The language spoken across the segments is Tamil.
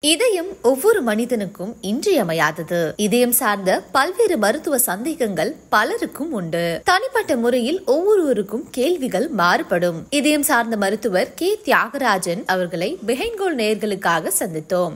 இதயம் ஒவ்வொரு மனிதனுக்கும் இன்றியமையாதது. இதயம் சார்ந்த பல்வேறு மருத்துவ சந்தேகங்கள் பலருக்கும் உண்டு. தனிப்பட்ட முறையில் ஒவ்வொருவருக்கும் கேள்விகள் மாறுபடும். இதயம் சார்ந்த மருத்துவர் கே தியாகராஜன் அவர்களை பிஹைண்ட் கோல் நேயர்களுக்காக சந்தித்தோம்.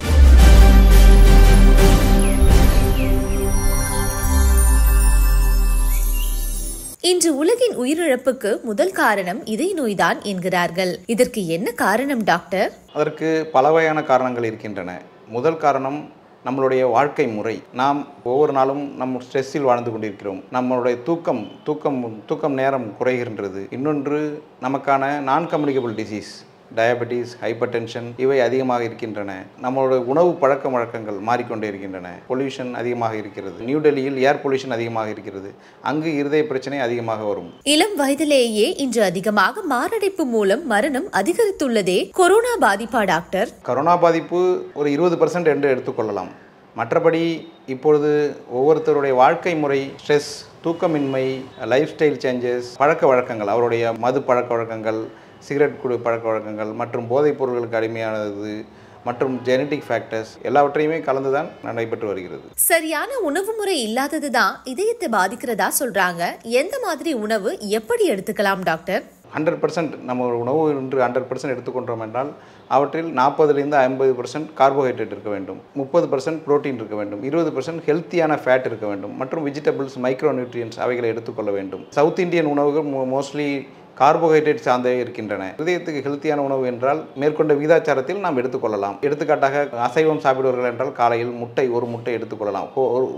இன்று உலகின் உயிரிழப்புக்கு முதல் காரணம் இதய நோய்தான் என்கிறார்கள். இதற்கு என்ன காரணம் டாக்டர்? அதற்கு பல வகையான காரணங்கள் இருக்கின்றன. முதல் காரணம் நம்மளுடைய வாழ்க்கை முறை. நாம் ஒவ்வொரு நாளும் நம்ம ஸ்ட்ரெஸ்ஸில் வாழ்ந்து கொண்டிருக்கிறோம். நம்மளுடைய தூக்கம் நேரம் குறைகின்றது. இன்னொன்று நமக்கான நான் communicable disease, diabetes, hyper tension இவை அதிகமாக இருக்கின்றன. நம்மளுடைய உணவு பழக்க வழக்கங்கள் மாறிக்கொண்டே இருக்கின்றன. பொல்யூஷன் அதிகமாக இருக்கிறது. நியூ டெல்லியில் ஏர் பொல்யூஷன் அதிகமாக இருக்கிறது. அங்கு இருதய பிரச்சனை அதிகமாக வரும். இளம் வயதிலேயே இன்று அதிகமாக மாரடைப்பு மூலம் மரணம் அதிகரித்துள்ளதே கொரோனா பாதிப்பா டாக்டர்? கொரோனா பாதிப்பு ஒரு 20% என்று எடுத்துக்கொள்ளலாம். மற்றபடி இப்பொழுது ஒவ்வொருத்தருடைய வாழ்க்கை முறை, ஸ்ட்ரெஸ், தூக்கமின்மை, லைஃப் ஸ்டைல் சேஞ்சஸ், பழக்க வழக்கங்கள், அவருடைய மது பழக்க வழக்கங்கள், சிகரெட் குடி பழக்க வழக்கங்கள் மற்றும் போதைப் பொருட்களுக்கு அடிமையானது மற்றும் ஜெனட்டிக் ஃபேக்டர்ஸ் எல்லாவற்றையுமே கலந்துதான் நடைபெற்று வருகிறது. சரியான உணவு முறை இல்லாததுதான் இதயத்தை பாதிக்கிறதா சொல்றாங்க. எந்த மாதிரி உணவு எப்படி எடுத்துக்கலாம் டாக்டர்? 100% நம்ம உணவு என்று 100% எடுத்துக்கொண்டோம் என்றால் அவற்றில் 40% 50% கார்போஹைட்ரேட் இருக்க வேண்டும், 30% புரோட்டீன் இருக்க வேண்டும், 20% ஹெல்த்தியான ஃபேட் இருக்க வேண்டும் மற்றும் வெஜிடபிள்ஸ், மைக்ரோ நியூட்ரியன்ஸ் அவைகளை எடுத்துக்கொள்ள வேண்டும். சவுத் இந்தியன் உணவுகள் மோஸ்ட்லி கார்போஹைட்ரேட் சார்ந்தே இருக்கின்றன. இதயத்துக்கு ஹெல்த்தியான உணவு என்றால் மேற்கொண்ட விகிதாச்சாரத்தில் நாம் எடுத்துக்கொள்ளலாம். எடுத்துக்காட்டாக அசைவம் சாப்பிடுவார்கள் என்றால் காலையில் ஒரு முட்டை எடுத்துக்கொள்ளலாம்.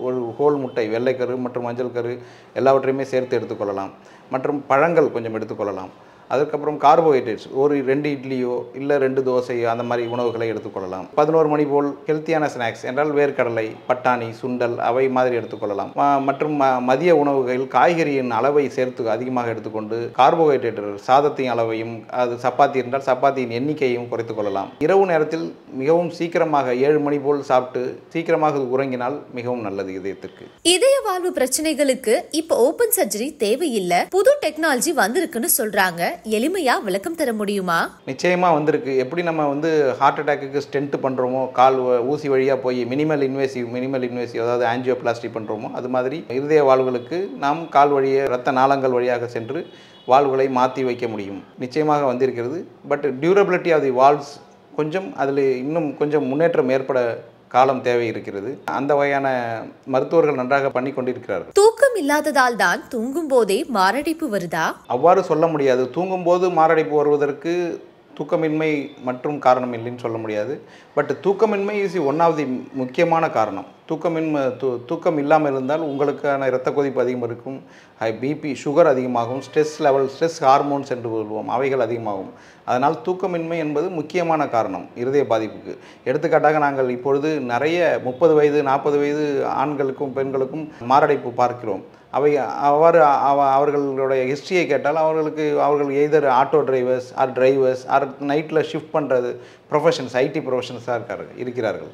ஒரு ஹோல் முட்டை, வெள்ளைக்கரு மற்றும் மஞ்சள் கரு எல்லாவற்றையுமே சேர்த்து எடுத்துக்கொள்ளலாம். மற்றும் பழங்கள் கொஞ்சம் எடுத்துக்கொள்ளலாம். அதுக்கப்புறம் கார்போஹைட்ரேட்ஸ் ஒரு 2 இட்லியோ இல்லை 2 தோசையோ அந்த மாதிரி உணவுகளை எடுத்துக்கொள்ளலாம். 11 மணி போல் ஹெல்த்தியான ஸ்நாக்ஸ் என்றால் வேர்க்கடலை, பட்டாணி, சுண்டல் அவை மாதிரி எடுத்துக்கொள்ளலாம். மற்றும் மதிய உணவுகளில் காய்கறியின் அளவை சேர்த்து அதிகமாக எடுத்துக்கொண்டு கார்போஹைட்ரேட் சாதத்தின் அளவையும், அது சப்பாத்தி என்றால் சப்பாத்தியின் எண்ணிக்கையும் குறைத்துக் கொள்ளலாம். இரவு நேரத்தில் மிகவும் சீக்கிரமாக 7 மணி போல் சாப்பிட்டு சீக்கிரமாக உறங்கினால் மிகவும் நல்லது இதயத்திற்கு. இதய வாழ்வு பிரச்சனைகளுக்கு இப்ப ஓபன் சர்ஜரி தேவையில்லை, புது டெக்னாலஜி வந்திருக்குன்னு சொல்றாங்க. எளிமையா விளக்கம் தர முடியுமா? நிச்சயமா வந்திருக்கு. எப்படி நம்ம ஹார்ட் அட்டாக்கு ஸ்டென்ட் பண்றோமோ, கால் ஊசி வழியா போய் மினிமல் இன்வேசிவ் அதாவது ஆஞ்சியோபிளாஸ்டி பண்றோமோ, அது மாதிரி இருதய வால்வுகளுக்கு நாம் கால் வழியே இரத்த நாளங்கள் வழியாக சென்று வால்வுகளை மாற்றி வைக்க முடியும். நிச்சயமாக வந்திருக்கிறது. But durability of the valves அதில் இன்னும் கொஞ்சம் முன்னேற்றம் ஏற்பட காலம் தேவை இருக்கிறது. அந்த வகையான மருத்துவர்கள் நன்றாக பண்ணி கொண்டிருக்கிறார்கள். தூக்கம் இல்லாததால் தான் தூங்கும் போதே மாரடைப்பு வருதா? அவ்வாறு சொல்ல முடியாது. தூங்கும் போது மாரடைப்பு வருவதற்கு தூக்கமின்மை மற்றும் காரணம் இல்லைன்னு சொல்ல முடியாது. பட் தூக்கமின்மை இஸ் ஒன் ஆஃப் தி முக்கியமான காரணம். தூக்கம் இல்லாமல் இருந்தால் உங்களுக்கான இரத்த கொதிப்பு அதிகம் இருக்கும், பிபி, சுகர் அதிகமாகும், ஸ்ட்ரெஸ் ஹார்மோன்ஸ் என்று சொல்லுவோம், அவைகள் அதிகமாகும். அதனால் தூக்கமின்மை என்பது முக்கியமான காரணம் இருதய பாதிப்புக்கு. எடுத்துக்காட்டாக நாங்கள் இப்பொழுது நிறைய 30 வயது 40 வயது ஆண்களுக்கும் பெண்களுக்கும் மாரடைப்பு பார்க்கிறோம். அவர்களுடைய ஹிஸ்ட்ரியை கேட்டால் அவர்கள் எய்தர் ஆட்டோ டிரைவர்ஸ் ஆர் நைட்டில் ஷிஃப்ட் பண்ணுறது ப்ரொஃபஷன்ஸ், ஐடி ப்ரொஃபஷன்ஸாக இருக்கிறார்கள்.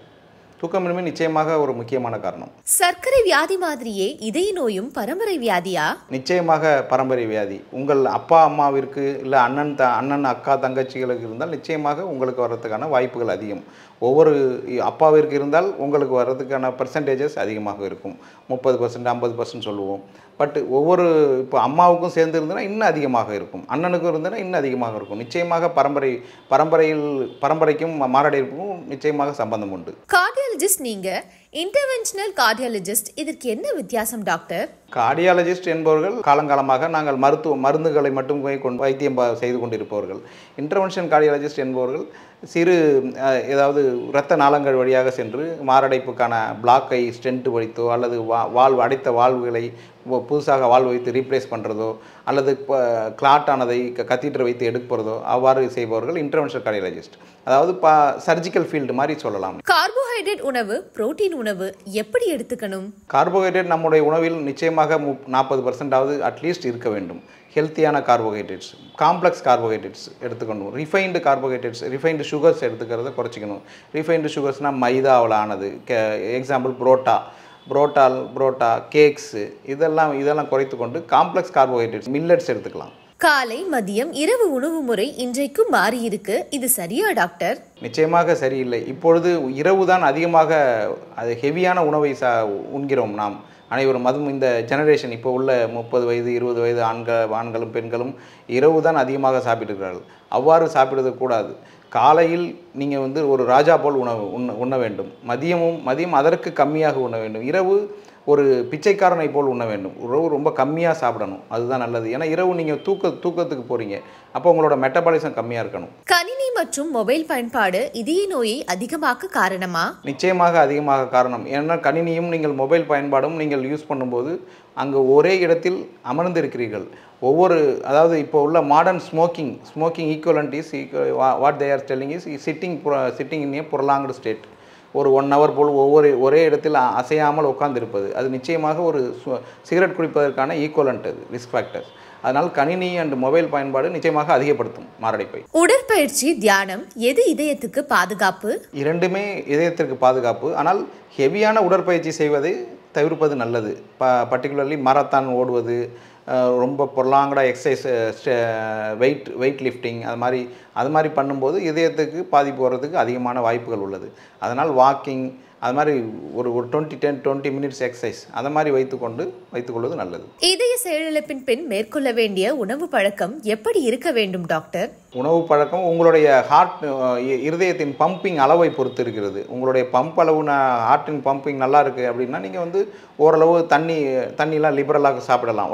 தூக்கமின்மை நிச்சயமாக ஒரு முக்கியமான காரணம். சர்க்கரை வியாதி மாதிரியே இதய நோயும் பரம்பரை வியாதியா? நிச்சயமாக பரம்பரை வியாதி. உங்கள் அப்பா அம்மாவிற்கு இல்லை அண்ணன் அக்கா தங்கச்சிகளுக்கு இருந்தால் நிச்சயமாக உங்களுக்கு வர்றதுக்கான வாய்ப்புகள் அதிகம். ஒவ்வொரு அப்பாவிற்கு இருந்தால் உங்களுக்கு வர்றதுக்கான பர்சன்டேஜஸ் அதிகமாக இருக்கும். 30%, 50% சொல்லுவோம். பட் இப்போ அம்மாவுக்கும் சேர்ந்து இருந்ததுன்னா இன்னும் அதிகமாக இருக்கும், அண்ணனுக்கும் இருந்ததுன்னா இன்னும் அதிகமாக இருக்கும். நிச்சயமாக பரம்பரைக்கும் மாரடைப்புக்கும் நிச்சயமாக சம்பந்தம் உண்டு. கார்டியாலஜிஸ்ட் நீங்க, இன்டர்வென்ஷனல் கார்டியாலஜிஸ்ட், இதற்கு என்ன வித்தியாசம் டாக்டர்? கார்டியாலஜிஸ்ட் என்பவர்கள் காலங்காலமாக நாங்கள் மருந்துகளை மட்டும் வைத்தியம் செய்து கொண்டிருப்பவர்கள். இன்டர்வென்ஷன் கார்டியாலஜிஸ்ட் என்பவர்கள் ஏதாவது இரத்த நாளங்கள் வழியாக சென்று மாரடைப்புக்கான பிளாக்கை ஸ்டென்ட் வைத்தோ அல்லது அடைத்த வால்வுகளை புதுசாக வால்வு வைத்து ரீப்ளேஸ் பண்ணுறதோ அல்லது கிளாட் ஆனதை கத்தீட்டர் வைத்து எடுக்கிறதோ அவ்வாறு செய்பவர்கள் இன்டர்வென்ஷனல் கார்டியாலஜிஸ்ட். அதாவது சர்ஜிக்கல் ஃபீல்டு மாதிரி சொல்லலாம். கார்போஹைட்ரேட் உணவு, புரோட்டீன் உணவு எப்படி எடுத்துக்கணும்? கார்போஹைட்ரேட் நம்முடைய உணவில் நிச்சயமாக 40% அட்லீஸ்ட் இருக்க வேண்டும். ஹெல்த்தியான கார்போஹைட்ரேட்ஸ், காம்ப்ளெக்ஸ் கார்போஹைட்ரேட்ஸ் எடுத்துக்கணும். ரிஃபைன்டு சுகர்ஸ் எடுத்துக்கிறத குறைச்சிக்கணும். ரிஃபைன்டு சுகர்ஸ்னால் மைதாவில் ஆனது, எக்ஸாம்பிள் புரோட்டா, கேக்ஸு இதெல்லாம் குறைத்து கொண்டு காம்ப்ளெக்ஸ் கார்போஹைட்ரேட்ஸ், மில்லட்ஸ் எடுத்துக்கலாம். காலை, மதியம், இரவு உணவு முறை இன்றைக்கும் மாறியிருக்கு. இது சரியா டாக்டர்? நிச்சயமாக சரியில்லை. இப்பொழுது இரவு தான் அதிகமாக அது ஹெவியான உணவை உண்கிறோம் நாம் அனைவரும். அதுவும் இந்த ஜெனரேஷன் இப்போ உள்ள 30 வயது 20 வயது ஆண்களும் பெண்களும் இரவு தான் அதிகமாக சாப்பிடுகிறார்கள். அவ்வாறு சாப்பிடக்கூடாது. காலையில் நீங்கள் வந்து ஒரு ராஜா போல் உண்ண வேண்டும். மதியம் அதற்கு கம்மியாக உண்ண வேண்டும். இரவு ஒரு பிச்சைக்காரனை போல் உண்ண வேண்டும். இரவு ரொம்ப கம்மியாக சாப்பிடணும். அதுதான் நல்லது. ஏன்னா இரவு நீங்கள் தூக்கத்துக்கு போகிறீங்க. அப்போ உங்களோட மெட்டபாலிசம் கம்மியாக இருக்கணும். கணினி மற்றும் மொபைல் பயன்பாடு இதய நோயை அதிகமாக்க காரணமா? நிச்சயமாக அதிகமாக காரணம். ஏன்னா கணினியும் நீங்கள் மொபைல் பயன்பாடும் நீங்கள் யூஸ் பண்ணும்போது அங்கே ஒரே இடத்தில் அமர்ந்திருக்கிறீர்கள். அதாவது இப்போ உள்ள modern smoking equivalent is what they are telling is sitting in A prolonged state. ஒரு 1 hour போல் ஒரே இடத்தில் அசையாமல் உட்கார்ந்திருப்பது அது நிச்சயமாக ஒரு சிகரெட் குடிப்பதற்கான ஈக்குவலண்ட் அது ரிஸ்க் ஃபேக்டர்ஸ். அதனால் கணினி அண்ட் மொபைல் பயன்பாடு நிச்சயமாக அதிகப்படுத்தும் மாரடைப்பை. உடற்பயிற்சி, தியானம் எது இதயத்துக்கு பாதுகாப்பு? இரண்டுமே இதயத்திற்கு பாதுகாப்பு. ஆனால் ஹெவியான உடற்பயிற்சி செய்வதை தவிர்ப்பது நல்லது. பர்டிகுலர்லி மாரத்தான் ஓடுவது, ரொம்ப பொருளாங்கடாக எக்ஸசைஸ், வெயிட் லிஃப்டிங் அது மாதிரி பண்ணும்போது இதயத்துக்கு பாதிப்பு வர்றதுக்கு அதிகமான வாய்ப்புகள் உள்ளது. அதனால் வாக்கிங் அது மாதிரி ஒரு 20 minutes எக்ஸசைஸ் அதை மாதிரி வைத்துக்கொள்வது நல்லது. இதய செயலிழப்பின் பின் மேற்கொள்ள வேண்டிய உணவு பழக்கம் எப்படி இருக்க வேண்டும் டாக்டர்? உணவு பழக்கம் உங்களுடைய இருதயத்தின் பம்பிங் அளவை பொறுத்து இருக்கிறது. உங்களுடைய பம்ப் அளவு ஹார்ட்டின் பம்பிங் நல்லா இருக்குது அப்படின்னா நீங்கள் வந்து ஓரளவு தண்ணிலாம் லிபரலாக சாப்பிடலாம்.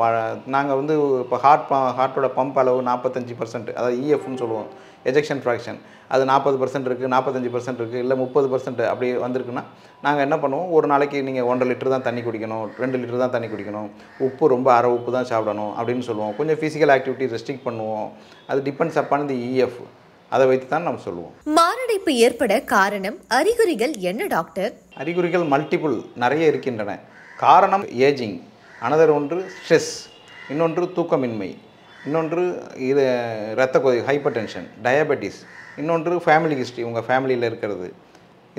நாங்கள் வந்து இப்போ ஹார்ட்டோட பம்ப் அளவு 45%, அதாவது இஎஃப்னு சொல்லுவோம், எஜெக்ஷன் ஃப்ராக்ஷன். அது 40% இருக்குது, 45% இருக்குது, இல்லை 30% அப்படி வந்திருக்குன்னா நாங்கள் என்ன பண்ணுவோம், ஒரு நாளைக்கு நீங்கள் 1.5 லிட்டர் தான் தண்ணி குடிக்கணும், 2 லிட்டர் தான் தண்ணி குடிக்கணும், உப்பு ரொம்ப அரை உப்பு தான் சாப்பிடணும் அப்படின்னு சொல்லுவோம். கொஞ்சம் ஃபிசிக்கல் ஆக்டிவிட்டி ரெஸ்ட்ரிக்ட் பண்ணுவோம். அது டிபெண்ட்ஸ் அப்பான் தி இஎஃப். அதை வைத்து தான் நம்ம சொல்லுவோம். மாரடைப்பு ஏற்பட காரணம், அறிகுறிகள் என்ன டாக்டர்? அறிகுறிகள் மல்டிபிள் நிறைய இருக்கின்றன. காரணம் ஏஜிங், அனதர் ஒன்று ஸ்ட்ரெஸ், இன்னொன்று தூக்கமின்மை, இன்னொன்று இரத்த கொதிப்பு, ஹைப்பர் டென்ஷன், டயபெட்டிஸ், இன்னொன்று ஃபேமிலி ஹிஸ்ட்ரி, உங்கள் ஃபேமிலியில் இருக்கிறது.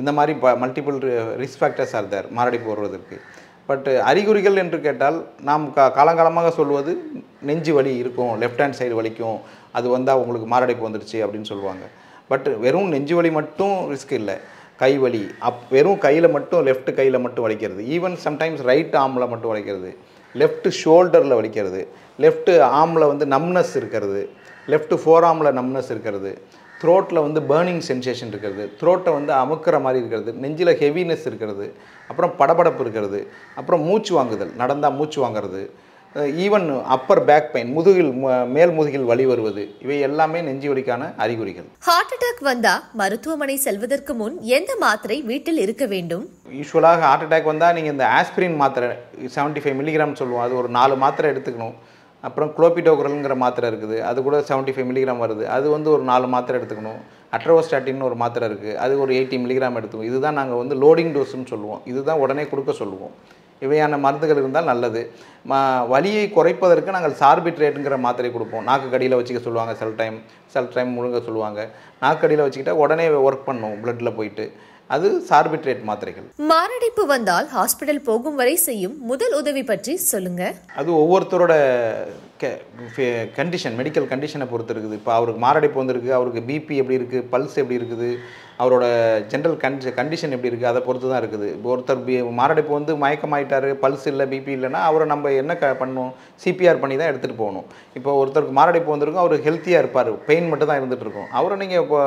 இந்த மாதிரி multiple risk factors are there மாரடைப்பு வருவதற்கு. பட் அறிகுறிகள் என்று கேட்டால் நாம் காலங்காலமாக சொல்வது நெஞ்சு வலி இருக்கும், லெஃப்ட் ஹேண்ட் சைடு வலிக்கும், அது வந்தால் உங்களுக்கு மாரடைப்பு வந்துடுச்சு அப்படின்னு சொல்லுவாங்க. பட் வெறும் நெஞ்சு வலி மட்டும் ரிஸ்க் இல்லை. கை வலி, வெறும் கையில் மட்டும், லெஃப்ட் கையில் மட்டும் வலிக்கிறது, ஈவன் சம்டைம்ஸ் ரைட் ஆர்மில் மட்டும் வலிக்கிறது, லெஃப்ட் ஷோல்டரில் வலிக்கிறது, லெஃப்ட் ஆர்மில் வந்து நம்னஸ் இருக்கிறது, லெஃப்ட் ஃபோர் ஆர்மில் நம்னஸ் இருக்கிறது, த்ரோட்டில் வந்து பேர்னிங் சென்சேஷன் இருக்கிறது, த்ரோட்டை வந்து அமுக்கிற மாதிரி இருக்கிறது, நெஞ்சில் ஹெவினஸ் இருக்கிறது, அப்புறம் படபடப்பு இருக்கிறது, அப்புறம் மூச்சு வாங்குதல், நடந்தால் மூச்சு வாங்கிறது, ஈவன் அப்பர் பேக் பெயின், மேல் முதுகில் வலி வருவது, இவை எல்லாமே நெஞ்சு வலிக்கான அறிகுறிகள். ஹார்ட் அட்டாக் வந்தா மருத்துவமனை செல்வதற்கு முன் எந்த மாத்திரை வீட்டில் இருக்க வேண்டும்? யூஸ்வலாக ஹார்ட் அட்டாக் வந்தால் நீங்கள் இந்த ஆஸ்பிரின் மாத்திரை 75 மில்லிகிராம் சொல்லுவோம், அது ஒரு 4 மாத்திரை எடுத்துக்கணும். அப்புறம் குளோபிடோக்ரல்ங்கிற மாத்திரை இருக்குது, அது கூட 75 மில்லிகிராம் வருது, அது வந்து ஒரு 4 மாத்திரை எடுத்துக்கணும். அட்ரோஸ்டாட்டின்னு ஒரு மாத்திரை இருக்குது, அது ஒரு 80 மில்லிகிராம் எடுத்துக்கணும். இதுதான் நாங்கள் வந்து லோடிங் டோஸ்ன்னு சொல்லுவோம். இதுதான் உடனே கொடுக்க சொல்லுவோம். இவையான மருந்துகள் இருந்தால் நல்லது. வலியை குறைப்பதற்கு நாங்கள் சார்பிட்ரேட்டுங்கிற மாத்திரை கொடுப்போம். நாக்கு கடியில் வச்சுக்க சொல்லுவாங்க, சில டைம் முழுங்க சொல்லுவாங்க. நாக்கு கடியில் வச்சுக்கிட்டால் உடனே ஒர்க் பண்ணும் பிளட்டில் போயிட்டு. அது சார்பிட்ரேட் மாத்திரைகள். மாரடைப்பு வந்தால் ஹாஸ்பிட்டல் போகும் வரை செய்யும் முதல் உதவி பற்றி சொல்லுங்க. அது ஒவ்வொருத்தரோட கண்டிஷன், மெடிக்கல் கண்டிஷனை பொறுத்து இருக்குது. இப்போ அவருக்கு மாரடைப்பு வந்திருக்கு, அவருக்கு பிபி எப்படி இருக்குது, பல்ஸ் எப்படி இருக்குது, அவரோட ஜென்ரல் கண்டிஷன் எப்படி இருக்குது, அதை பொறுத்து தான் இருக்குது. இப்போ ஒருத்தர் மாரடைப்பு வந்து மயக்கமாயிட்டார், பல்ஸ் இல்லை, பிபி இல்லைன்னா அவரை நம்ம என்ன பண்ணணும், சிபிஆர் பண்ணி தான் எடுத்துகிட்டு போகணும். இப்போ ஒருத்தருக்கு மாரடைப்பு வந்திருக்கும், அவர் ஹெல்த்தியாக இருப்பார், பெயின் மட்டும் தான் இருந்துகிட்டு இருக்கும், அவரை நீங்கள் இப்போ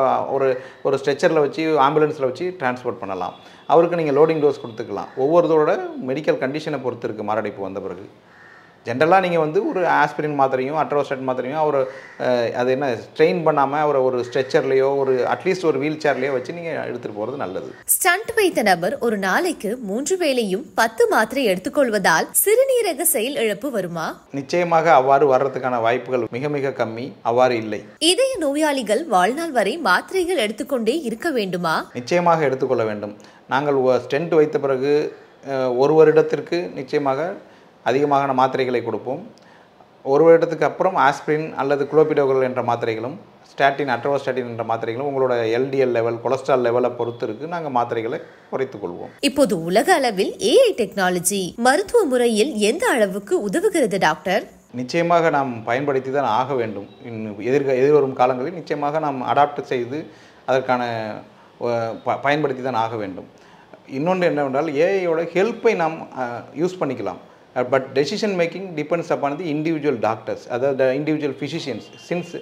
ஒரு ஸ்ட்ரெச்சரில் வச்சு ஆம்புலன்ஸில் வச்சு டிரான்ஸ்போர்ட் பண்ணலாம். அவருக்கு நீங்கள் லோடிங் டோஸ் கொடுத்துக்கலாம். ஒவ்வொருத்தரோட மெடிக்கல் கண்டிஷனை பொறுத்து இருக்குது மாரடைப்பு வந்த பிறகு. ஜென்ரலாக நீங்கள் வந்து ஒரு ஆஸ்பிரின் மாத்திரையும் அட்ரோஸ்டாட் மாத்திரையும் அவர் அது என்ன ஸ்ட்ரெயின் பண்ணாமல் அவரை ஒரு ஸ்ட்ரெச்சர்லேயோ ஒரு அட்லீஸ்ட் ஒரு வீல் சேர்லேயோ வச்சு நீங்கள் எடுத்துகிட்டு போகிறது நல்லது. ஸ்டண்ட் வைத்த நபர் ஒரு நாளைக்கு 3 வேளையும் 10 மாத்திரை எடுத்துக்கொள்வதால் சிறுநீரக செயல் இழப்பு வருமா? நிச்சயமாக அவ்வாறு வர்றதுக்கான வாய்ப்புகள் மிக மிக கம்மி. அவ்வாறு இல்லை. இதய நோயாளிகள் வாழ்நாள் வரை மாத்திரைகள் எடுத்துக்கொண்டே இருக்க வேண்டுமா? நிச்சயமாக எடுத்துக்கொள்ள வேண்டும். நாங்கள் ஸ்டென்ட் வைத்த பிறகு 1 வருடத்திற்கு நிச்சயமாக அதிகமான மாத்திரைகளை கொடுப்போம். 1 வருடத்துக்கு அப்புறம் ஆஸ்பிரின் அல்லது குளோபிடோக்ரல் என்ற மாத்திரைகளும் ஸ்டாட்டின், அட்ரோஸ்டாட்டின் என்ற மாத்திரைகளும் உங்களோட எல்டிஎல் லெவல், கொலஸ்ட்ரால் லெவலை பொறுத்து இருக்குது, நாங்கள் மாத்திரைகளை குறைத்துக் கொள்வோம். இப்போது உலக அளவில் ஏஐ டெக்னாலஜி மருத்துவ முறையில் எந்த அளவுக்கு உதவுகிறது டாக்டர்? நிச்சயமாக நாம் பயன்படுத்தி தான் ஆக வேண்டும். எதிர்வரும் காலங்களில் நிச்சயமாக நாம் அடாப்ட் செய்து அதற்கான பயன்படுத்தி தான் ஆக வேண்டும். இன்னொன்று என்னவென்றால் ஏஐயோட ஹெல்ப்பை நாம் யூஸ் பண்ணிக்கலாம். But decision making depends upon the individual doctors, அதாவது இண்டிவிஜுவல் ஃபிசிஷியன்ஸ். சின்ஸ்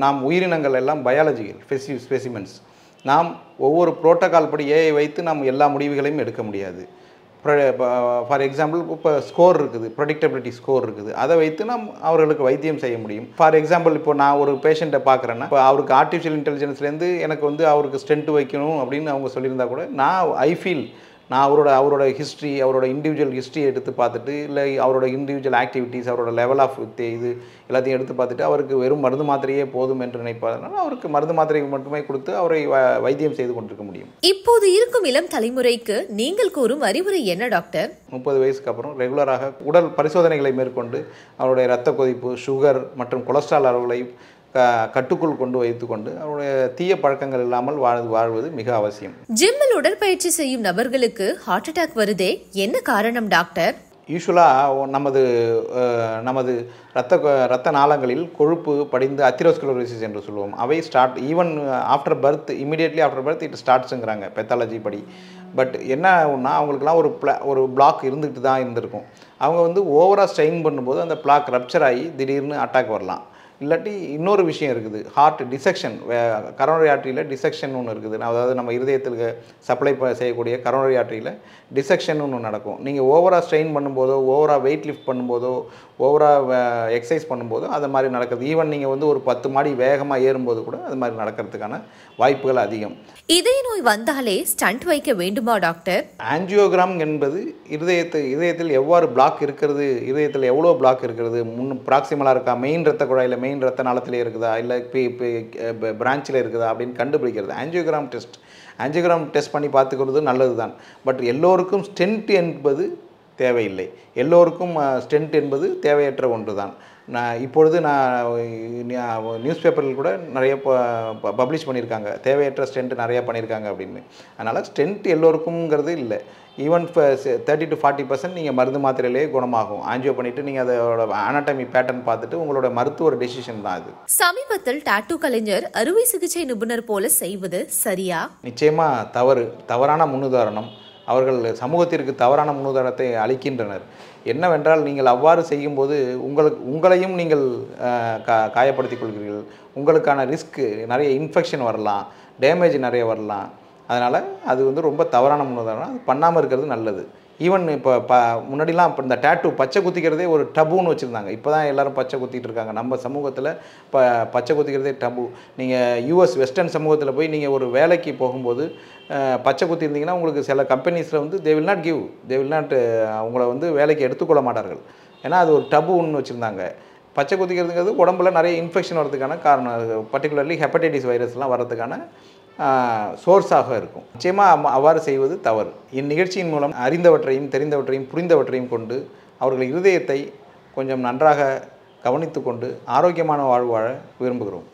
நாம் உயிரினங்கள் எல்லாம் பயாலஜிக்கல் ஸ்பெசிமென்ஸ். நாம் ஒவ்வொரு புரோட்டோகால் படி ஏஐ வைத்து நாம் எல்லா முடிவுகளையும் எடுக்க முடியாது. ஃபார் எக்ஸாம்பிள் இப்போ ஸ்கோர் இருக்குது, ப்ரெடிக்டபிலிட்டி ஸ்கோர் இருக்குது, அதை வைத்து நாம் அவர்களுக்கு வைத்தியம் செய்ய முடியும். ஃபார் எக்ஸாம்பிள் இப்போ நான் ஒரு பேஷண்ட்டை பார்க்குறேன்னா, இப்போ அவருக்கு ஆர்டிஃபிஷியல் இன்டெலிஜென்ஸ்லேருந்து எனக்கு அவருக்கு ஸ்டென்ட் வைக்கணும் அப்படின்னு அவங்க சொல்லியிருந்தா கூட நான் அவரோட ஹிஸ்ட்ரி, அவரோட இண்டிவிஜுவல் ஹிஸ்ட்ரி எடுத்து பார்த்துட்டு, இல்லை அவரோட இண்டிவிஜுவல் ஆக்டிவிட்டீஸ், அவரோட லெவல் ஆஃப் இது எல்லாத்தையும் எடுத்து பார்த்துட்டு அவருக்கு வெறும் மருந்து மாத்திரையே போதும் என்று நினைப்பதனால அவருக்கு மருந்து மாத்திரை மட்டுமே கொடுத்து அவரை வைத்தியம் செய்து கொண்டிருக்க முடியும். இப்போது இருக்கும் இளம் தலைமுறைக்கு நீங்கள் கூறும் அறிவுரை என்ன டாக்டர்? 30 வயசுக்கு அப்புறம் ரெகுலராக உடல் பரிசோதனைகளை மேற்கொண்டு அவருடைய இரத்த கொதிப்பு, சுகர் மற்றும் கொலஸ்ட்ரால் அளவுகளை கட்டுக்குள் கொண்டு வைத்துக்கொண்டு அவருடைய தீய பழக்கங்கள் இல்லாமல் வாழ்வது மிக அவசியம். ஜிம்மில் உடற்பயிற்சி செய்யும் நபர்களுக்கு ஹார்ட் அட்டாக் வருதே, என்ன காரணம் டாக்டர்? யூஸ்வலாக நமது இரத்த நாளங்களில் கொழுப்பு படிந்து அத்திரோஸ்க்ளரோசிஸ் என்று சொல்லுவோம். அவை even after birth, immediately after birth it ஸ்டார்ட்ஸுங்கிறாங்க பெத்தாலஜி படி. பட் என்ன ஆகும்னா அவங்களுக்குலாம் ஒரு பிளாக் இருந்துகிட்டு தான் இருந்திருக்கும். அவங்க ஓவராக ஸ்ட்ரெயின் பண்ணும்போது அந்த பிளாக் ரப்சர் ஆகி திடீர்னு அட்டாக் வரலாம். இல்லாட்டி இன்னொரு விஷயம் இருக்குது, ஹார்ட் டிசெக்ஷன். கரோனரி ஆர்ட்ரியில் டிசெக்ஷன் ஒன்று இருக்குது. அதாவது நம்ம இருதயத்துக்கு சப்ளை செய்யக்கூடிய கரோனரி ஆர்ட்ரியில் டிசெக்ஷன் ஒன்று நடக்கும். நீங்கள் ஓவராக ஸ்ட்ரெயின் பண்ணும்போதோ, ஓவராக வெயிட் லிஃப்ட் பண்ணும்போதோ, ஓவராக எக்ஸசைஸ் பண்ணும்போதோ அது மாதிரி நடக்குது. ஈவன் நீங்கள் ஒரு 10 மாடி வேகமாக ஏறும்போது கூட அது மாதிரி நடக்கிறதுக்கான வாய்ப்புகள் அதிகம். இதய நோய் வந்தாலே ஸ்டண்ட் வைக்க வேண்டுமா டாக்டர்? ஆஞ்சியோகிராம் என்பது இதயத்தில் எவ்வாறு பிளாக் இருக்கிறது, இதயத்தில் எவ்வளோ பிளாக் இருக்கிறது, ப்ராக்சிமலாக இருக்கா, மெயின் ரத்த குழாயில் மெயின் ரத்த நாளத்திலே இருக்குதா, இல்லை பிரான்ச்சில் இருக்குதா அப்படின்னு கண்டுபிடிக்கிறது ஆஞ்சியோகிராம் டெஸ்ட் பண்ணி பார்த்துக்கிறது நல்லது தான். பட் எல்லோருக்கும் ஸ்டென்ட் என்பது தேவையில்லை. எல்லோருக்கும் ஸ்டென்ட் என்பது தேவையற்ற ஒன்று தான். இப்பொழுது நியூஸ் பேப்பரில் கூட நிறைய பப்ளிஷ் பண்ணியிருக்காங்க, தேவையற்ற ஸ்டென்ட் நிறையா பண்ணியிருக்காங்க அப்படின்னு. அதனால் ஸ்டென்ட் எல்லோருக்குங்கிறது இல்லை. ஈவன் 30 to 40% நீங்கள் மருந்து மாத்திரையிலே குணமாகும். ஆஞ்சியோ பண்ணிவிட்டு நீங்கள் அதோட அனாட்டமி பேட்டர்ன் பார்த்துட்டு உங்களோட மருத்துவ டெசிஷன் தான் அது. சமீபத்தில் டாட்டூ கலைஞர் அறுவை சிகிச்சை நிபுணர் போல செய்வது சரியா? நிச்சயமாக தவறான முன்னுதாரணம். அவர்கள் சமூகத்திற்கு தவறான முன்னுதாரணத்தை அளிக்கின்றனர். என்னவென்றால் நீங்கள் அவ்வாறு செய்யும்போது உங்களையும் நீங்கள் காயப்படுத்திக் கொள்கிறீர்கள். உங்களுக்கான ரிஸ்க்கு நிறைய இன்ஃபெக்ஷன் வரலாம், டேமேஜ் நிறைய வரலாம். அதனால் அது ரொம்ப தவறான முன்னுதாரணம். அது பண்ணாமல் இருக்கிறது நல்லது. ஈவன் இப்போ முன்னாடிலாம் இப்போ இந்த டேட்டூ பச்சை குத்திக்கிறதே ஒரு டபுன்னு வச்சுருந்தாங்க. இப்போ தான் எல்லோரும் பச்சை குத்திட்டு இருக்காங்க. நம்ம சமூகத்தில் பச்சை குத்திக்கிறதே டபு. நீங்கள் யூஎஸ் வெஸ்டர்ன் சமூகத்தில் போய் நீங்கள் ஒரு வேலைக்கு போகும்போது பச்சை குத்திருந்தீங்கன்னா உங்களுக்கு சில கம்பெனிஸில் தே வில் நாட் உங்களை வேலைக்கு எடுத்துக்கொள்ள மாட்டார்கள். ஏன்னா அது ஒரு டபுன்னு வச்சுருந்தாங்க. பச்சை குத்திக்கிறதுங்கிறது உடம்புல நிறைய இன்ஃபெக்ஷன் வரதுக்கான காரணம், பர்டிகுலர்லி ஹெப்படைட்டிஸ் வைரஸ்லாம் வர்றதுக்கான சோர்ஸாக இருக்கும். நிச்சயமாக அவ்வாறு செய்வது தவறு. இந்நிகழ்ச்சியின் மூலம் அறிந்தவற்றையும் தெரிந்தவற்றையும் புரிந்தவற்றையும் கொண்டு அவர்கள் இருதயத்தை கொஞ்சம் நன்றாக கவனித்து கொண்டு ஆரோக்கியமான வாழ்வு வாழ விரும்புகிறோம்.